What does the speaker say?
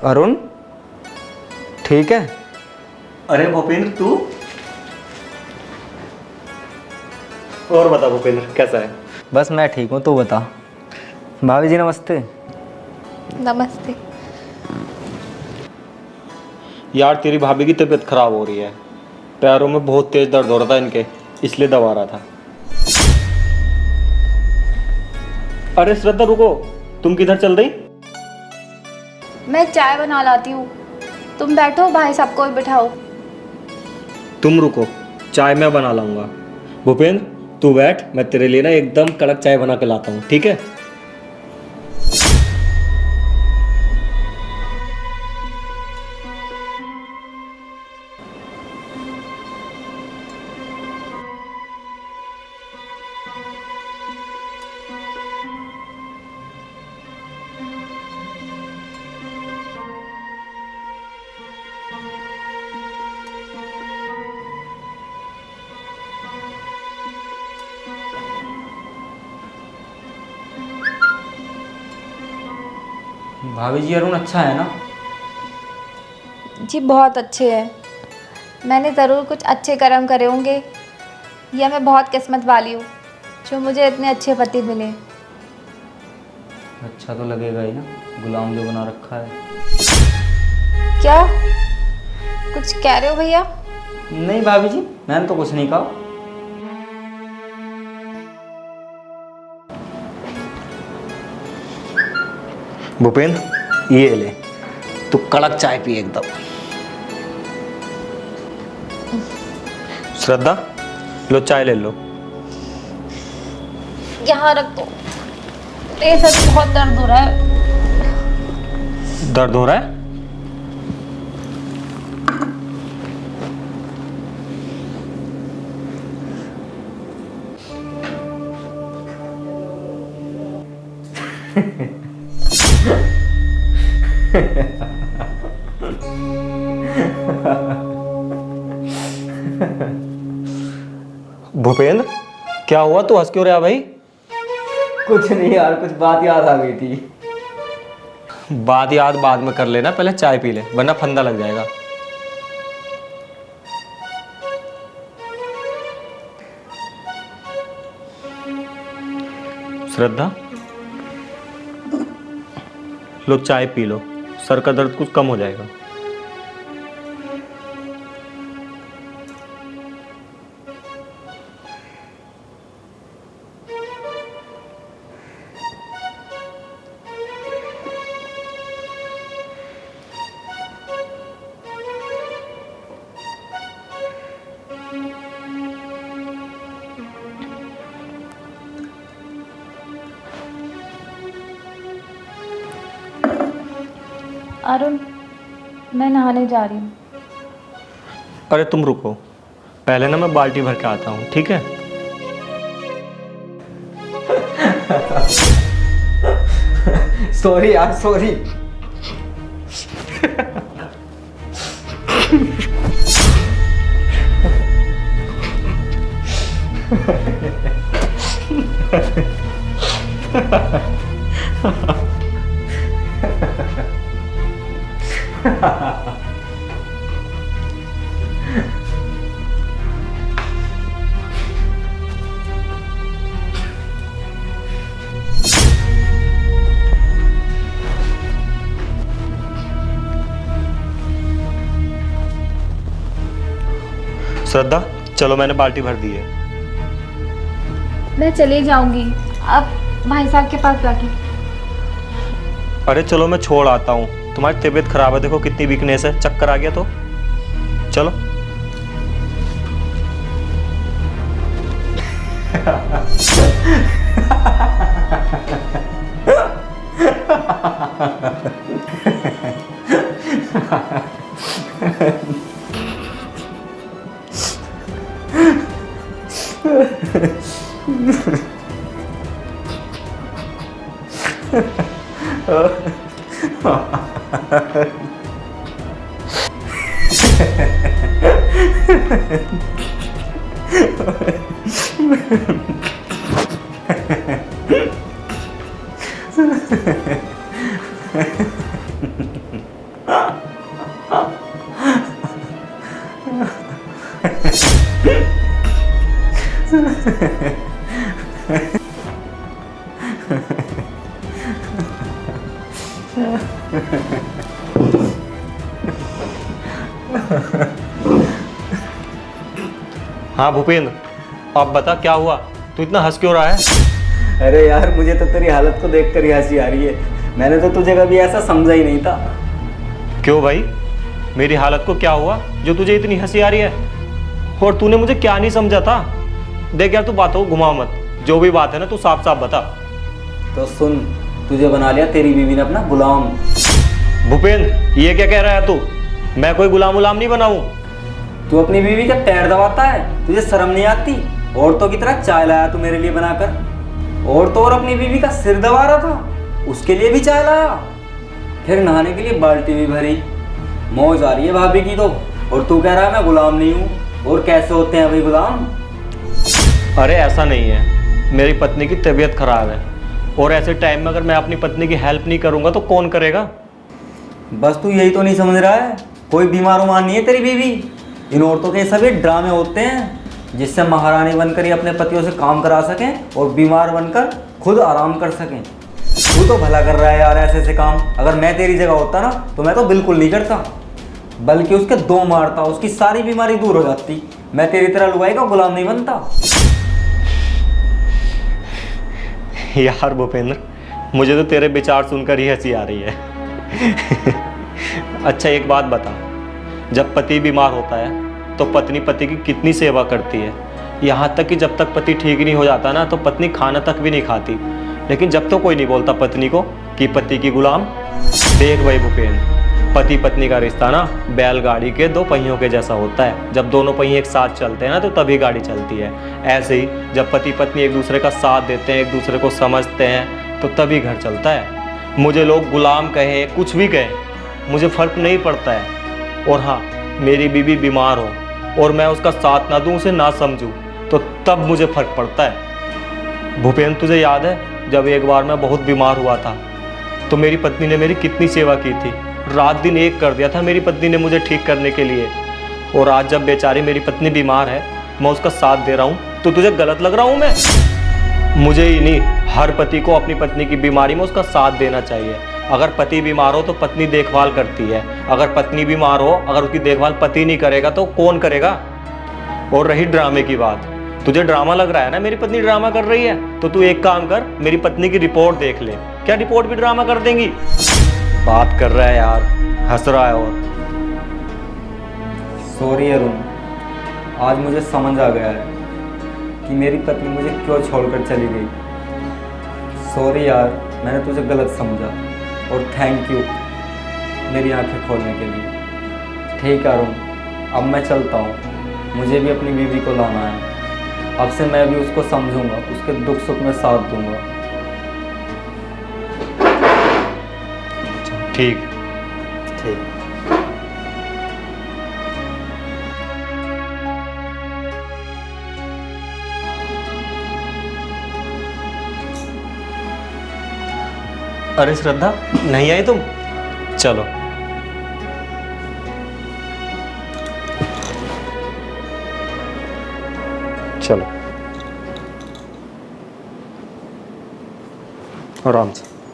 अरुण ठीक है? अरे भूपेंद्र तू। और बता भूपेंद्र कैसा है? बस मैं ठीक हूँ, तू बता। भाभी जी नमस्ते। नमस्ते। यार तेरी भाभी की तबीयत खराब हो रही है, पैरों में बहुत तेज दर्द हो रहा था इनके, इसलिए दबा रहा था। अरे श्रद्धा रुको, तुम किधर चल रही? मैं चाय बना लाती हूँ, तुम बैठो, भाई साहब को भी बिठाओ। तुम रुको, चाय मैं बना लाऊंगा। भूपेंद्र तू बैठ, मैं तेरे लिए ना एकदम कड़क चाय बना के लाता हूँ, ठीक है? भाभी जी अरुण अच्छा है ना? जी बहुत अच्छे हैं, मैंने ज़रूर कुछ अच्छे कर्म करे होंगे, या मैं बहुत किस्मत वाली हूँ जो मुझे इतने अच्छे पति मिले। अच्छा तो लगेगा ही ना, गुलाम जो बना रखा है। क्या कुछ कह रहे हो भैया? नहीं भाभी जी, मैंने तो कुछ नहीं कहा। भूपेंद्र ये ले, तू कड़क चाय पी एकदम। श्रद्धा लो चाय ले लो। यहाँ रख दो, मेरे सर में बहुत दर्द हो रहा है। दर्द हो रहा है? भूपेंद्र क्या हुआ, तू हंस क्यों रहा भाई? कुछ नहीं यार, कुछ बात याद आ गई थी। बात याद बाद में कर लेना, पहले चाय पी ले वरना फंदा लग जाएगा। श्रद्धा लो चाय पी लो, सर का दर्द कुछ कम हो जाएगा। अरुण मैं नहाने जा रही हूँ। अरे तुम रुको, पहले ना मैं बाल्टी भर के आता हूँ, ठीक है? सॉरी यार, सॉरी। श्रद्धा चलो, मैंने बाल्टी भर दी है। मैं चली जाऊंगी, अब भाई साहब के पास बैठो। अरे चलो मैं छोड़ आता हूँ, तुम्हारी तबीयत खराब है, देखो कितनी वीकनेस है, चक्कर आ गया तो। चलो। हाँ भूपेंद्र, अब बता क्या हुआ, तू इतना हंस क्यों रहा है? अरे यार, मुझे तो तेरी हालत को देख कर ही हंसी आ रही है। मैंने तो तुझे कभी ऐसा समझा ही नहीं था। क्यों भाई, मेरी हालत को क्या हुआ जो तुझे इतनी हंसी आ रही है? और तूने मुझे क्या नहीं समझा था? देख यार, तू बातों को घुमा मत, जो भी बात है ना तू साफ साफ बता। तो सुन, तुझे बना लिया तेरी बीवी ने अपना गुलाम। भूपेंद्र, ये क्या कह रहा है तू? मैं कोई गुलाम उलाम नहीं बनाऊं। तू अपनी बीवी का पैर दबाता है, तुझे शर्म नहीं आती? औरतों की तरह चाय लाया तू मेरे लिए बनाकर। और तो और अपनी बीवी का सिर दबा रहा था, उसके लिए भी चाय लाया। फिर नहाने के लिए बाल्टी भी भरी। मौज आ रही है भाभी की तो, और तू कह रहा है मैं गुलाम नहीं हूँ। और कैसे होते हैं भाई गुलाम? अरे ऐसा नहीं है, मेरी पत्नी की तबीयत खराब है, और ऐसे टाइम में अगर मैं अपनी पत्नी की हेल्प नहीं करूंगा तो कौन करेगा? बस तू यही तो नहीं समझ रहा है, कोई बीमार उमार नहीं है तेरी बीवी। इन औरतों के सभी ड्रामे होते हैं जिससे महारानी बनकर ये अपने पतियों से काम करा सकें और बीमार बनकर खुद आराम कर सकें। तू तो भला कर रहा है यार ऐसे ऐसे काम। अगर मैं तेरी जगह होता ना तो मैं तो बिल्कुल नहीं करता, बल्कि उसके दो मारता, उसकी सारी बीमारी दूर हो जाती। मैं तेरी तरह लुगाई का गुलाम नहीं बनता। यार भूपेंद्र, मुझे तो तेरे विचार सुनकर ही हंसी आ रही है। अच्छा एक बात बता, जब पति बीमार होता है तो पत्नी पति की कितनी सेवा करती है? यहाँ तक कि जब तक पति ठीक नहीं हो जाता ना तो पत्नी खाना तक भी नहीं खाती। लेकिन जब तो कोई नहीं बोलता पत्नी को कि पति की गुलाम। देख भाई भूपेंद्र, पति पत्नी का रिश्ता ना बैलगाड़ी के दो पहियों के जैसा होता है। जब दोनों पहिए एक साथ चलते हैं ना तो तभी गाड़ी चलती है। ऐसे ही जब पति पत्नी एक दूसरे का साथ देते हैं, एक दूसरे को समझते हैं, तो तभी घर चलता है। मुझे लोग गुलाम कहे, कुछ भी कहे, मुझे फ़र्क नहीं पड़ता है। और हाँ, मेरी बीवी बीमार हो और मैं उसका साथ ना दूँ, उसे ना समझूँ, तो तब मुझे फ़र्क पड़ता है। भूपेंद्र, तुझे याद है जब एक बार मैं बहुत बीमार हुआ था तो मेरी पत्नी ने मेरी कितनी सेवा की थी? रात दिन एक कर दिया था मेरी पत्नी ने मुझे ठीक करने के लिए। और आज जब बेचारी मेरी पत्नी बीमार है, मैं उसका साथ दे रहा हूँ, तो तुझे गलत लग रहा हूँ मैं? मुझे ही नहीं, हर पति को अपनी पत्नी की बीमारी में उसका साथ देना चाहिए। अगर पति बीमार हो तो पत्नी देखभाल करती है, अगर पत्नी बीमार हो, अगर उसकी देखभाल पति नहीं करेगा तो कौन करेगा? और रही ड्रामे की बात, तुझे ड्रामा लग रहा है ना मेरी पत्नी ड्रामा कर रही है, तो तू एक काम कर, मेरी पत्नी की रिपोर्ट देख ले। क्या रिपोर्ट भी ड्रामा कर देंगी? बात कर रहा है यार, हंस रहा है। और सॉरी अरुण, आज मुझे समझ आ गया है कि मेरी पत्नी मुझे क्यों छोड़कर चली गई। सॉरी यार, मैंने तुझे गलत समझा, और थैंक यू मेरी आंखें खोलने के लिए। ठीक है अरुण, अब मैं चलता हूँ, मुझे भी अपनी बीवी को लाना है। अब से मैं भी उसको समझूंगा, उसके दुख सुख में साथ दूंगा। ठीक ठीक। अरे श्रद्धा, नहीं आई तुम? चलो। चलो आराम से।